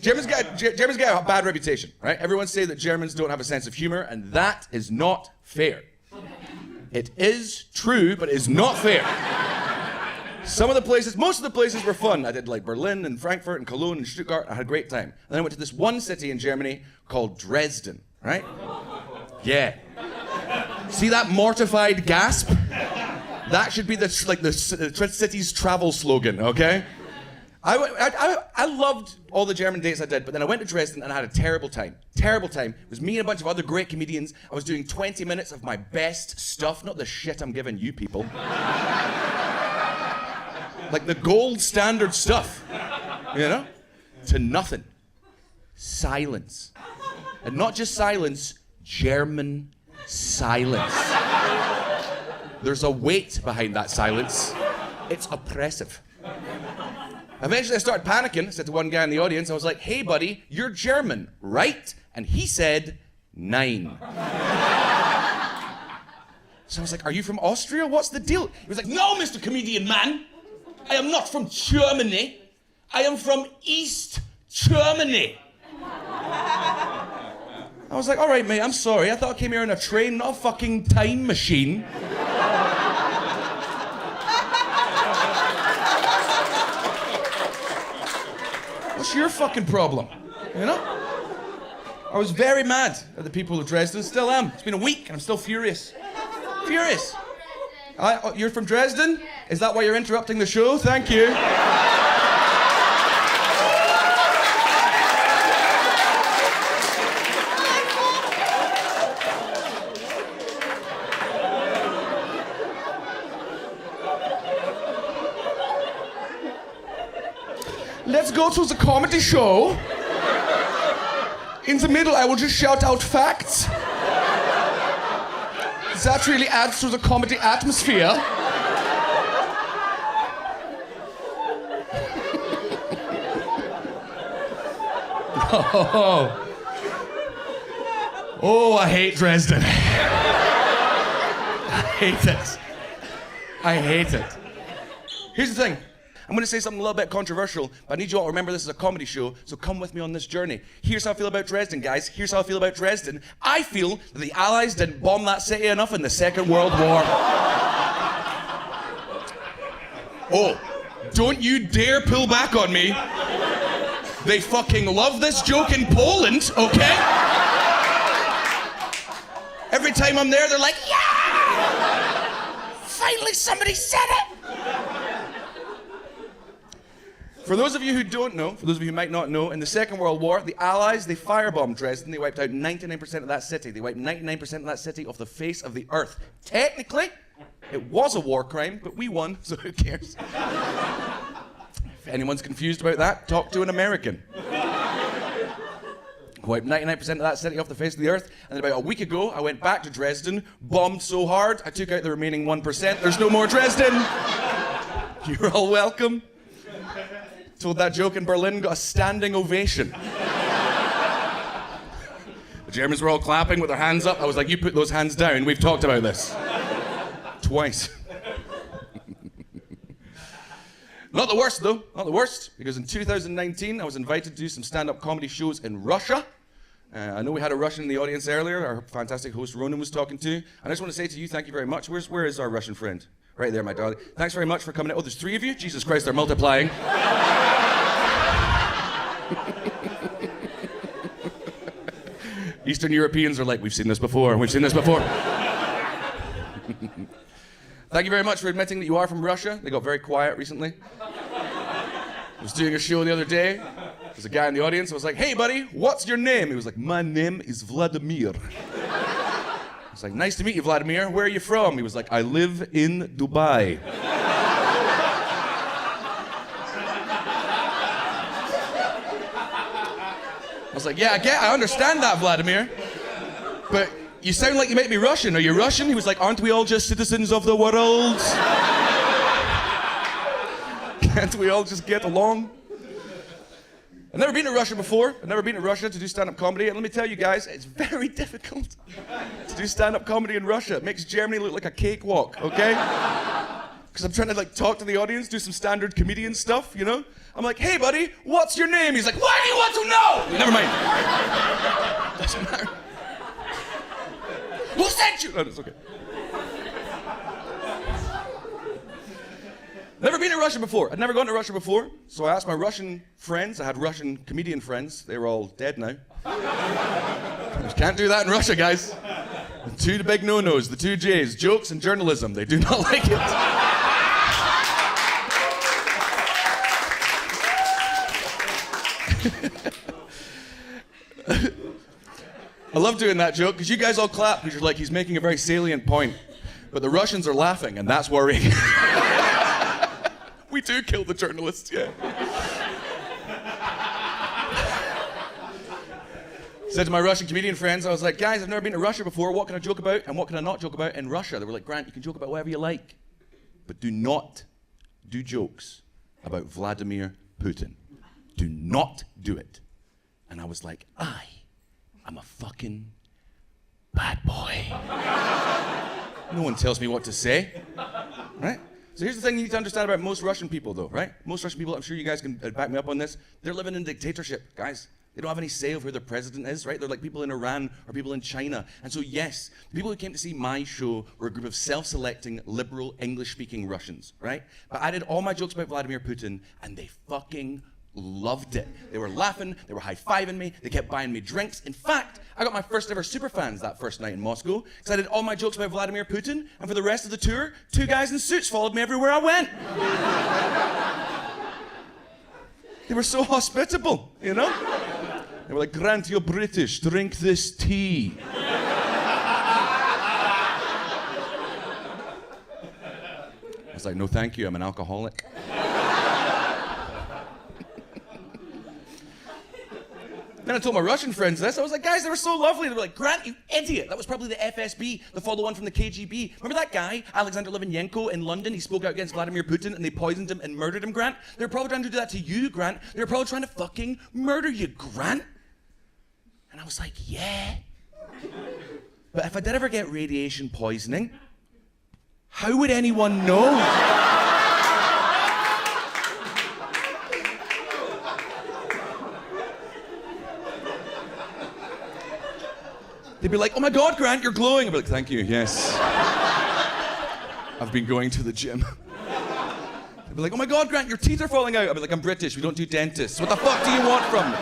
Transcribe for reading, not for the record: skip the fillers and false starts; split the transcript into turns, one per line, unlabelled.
Germans get a bad reputation, right? Everyone say that Germans don't have a sense of humor, and that is not fair. It is true, but it is not fair. Most of the places were fun. I did like Berlin and Frankfurt and Cologne and Stuttgart. I had a great time. And then I went to this one city in Germany called Dresden, right? Yeah. See that mortified gasp? That should be the city's travel slogan, okay? I loved all the German dates I did, but then I went to Dresden and I had a terrible time. Terrible time. It was me and a bunch of other great comedians. I was doing 20 minutes of my best stuff, not the shit I'm giving you people. Like the gold standard stuff, you know? To nothing. Silence. And not just silence, German silence. There's a weight behind that silence. It's oppressive. Eventually I started panicking. I said to one guy in the audience, I was like, hey buddy, you're German, right? And he said, 9. So I was like, are you from Austria? What's the deal? He was like, no, Mr. Comedian Man. I am not from Germany. I am from East Germany. I was like, all right, mate, I'm sorry. I thought I came here in a train, not a fucking time machine. What's your fucking problem? You know? I was very mad at the people of Dresden. Still am. It's been a week and I'm still furious. Furious. You're from Dresden? Is that why you're interrupting the show? Thank you. Let's go to the comedy show. In the middle, I will just shout out facts. That really adds to the comedy atmosphere. Oh, I hate Dresden. I hate it. I hate it. Here's the thing. I'm going to say something a little bit controversial, but I need you all to remember this is a comedy show, so come with me on this journey. Here's how I feel about Dresden, guys. Here's how I feel about Dresden. I feel that the Allies didn't bomb that city enough in the Second World War. Oh, don't you dare pull back on me. They fucking love this joke in Poland, okay? Every time I'm there, they're like, yeah! Finally somebody said it! For those of you who don't know, for those of you who might not know, in the Second World War, the Allies, they firebombed Dresden. They wiped out 99% of that city. They wiped 99% of that city off the face of the earth. Technically, it was a war crime, but we won, so who cares? If anyone's confused about that, talk to an American. Wiped 99% of that city off the face of the earth, and then about a week ago, I went back to Dresden, bombed so hard, I took out the remaining 1%. There's no more Dresden. You're all welcome. Told that joke in Berlin, got a standing ovation. The Germans were all clapping with their hands up. I was like, you put those hands down, we've talked about this. Twice. Not the worst though, not the worst, because in 2019 I was invited to do some stand-up comedy shows in Russia. I know we had a Russian in the audience earlier, our fantastic host Ronan was talking to. And I just want to say to you, thank you very much. Where is our Russian friend? Right there, my darling. Thanks very much for coming out. Oh, there's 3 of you? Jesus Christ, they're multiplying. Eastern Europeans are like, we've seen this before, we've seen this before. Thank you very much for admitting that you are from Russia. They got very quiet recently. I was doing a show the other day. There's a guy in the audience. I was like, hey buddy, what's your name? He was like, my name is Vladimir. I was like, nice to meet you, Vladimir. Where are you from? He was like, I live in Dubai. I was like, yeah, I understand that, Vladimir. But you sound like you might be Russian. Are you Russian? He was like, aren't we all just citizens of the world? Can't we all just get along? I've never been to Russia before. I've never been to Russia to do stand-up comedy. And let me tell you guys, it's very difficult to do stand-up comedy in Russia. It makes Germany look like a cakewalk, okay? because I'm trying to like talk to the audience, do some standard comedian stuff, you know? I'm like, hey buddy, what's your name? He's like, why do you want to know? Never mind. Doesn't matter. Who sent you? No, it's okay. Never been to Russia before. I'd never gone to Russia before, so I asked my Russian friends. I had Russian comedian friends. They were all dead now. Just can't do that in Russia, guys. The two big no-nos, the two J's, jokes and journalism. They do not like it. I love doing that joke because you guys all clap because you're like, he's making a very salient point. But the Russians are laughing and that's worrying. We do kill the journalists, yeah. Said to my Russian comedian friends, I was like, guys, I've never been to Russia before. What can I joke about and what can I not joke about in Russia? They were like, Grant, you can joke about whatever you like, but do not do jokes about Vladimir Putin. Do not do it. And I was like, I'm a fucking bad boy. No one tells me what to say, right? So here's the thing you need to understand about most Russian people, though, right? Most Russian people, I'm sure you guys can back me up on this, they're living in dictatorship, guys. They don't have any say over who their president is, right? They're like people in Iran or people in China. And so, yes, the people who came to see my show were a group of self-selecting, liberal, English-speaking Russians, right? But I did all my jokes about Vladimir Putin, and they fucking loved it. They were laughing, they were high-fiving me, they kept buying me drinks. In fact, I got my first ever superfans that first night in Moscow, because I did all my jokes about Vladimir Putin, and for the rest of the tour, 2 guys in suits followed me everywhere I went. They were so hospitable, you know? They were like, Grant, you're British, drink this tea. I was like, no thank you, I'm an alcoholic. Then I told my Russian friends this. I was like, guys, they were so lovely. They were like, Grant, you idiot. That was probably the FSB, the follow one from the KGB. Remember that guy, Alexander Litvinenko in London? He spoke out against Vladimir Putin and they poisoned him and murdered him, Grant. They were probably trying to do that to you, Grant. They were probably trying to fucking murder you, Grant. And I was like, yeah. But if I did ever get radiation poisoning, how would anyone know? They'd be like, oh my God, Grant, you're glowing. I'd be like, thank you, yes. I've been going to the gym. They'd be like, oh my God, Grant, your teeth are falling out. I'd be like, I'm British, we don't do dentists. What the fuck do you want from me?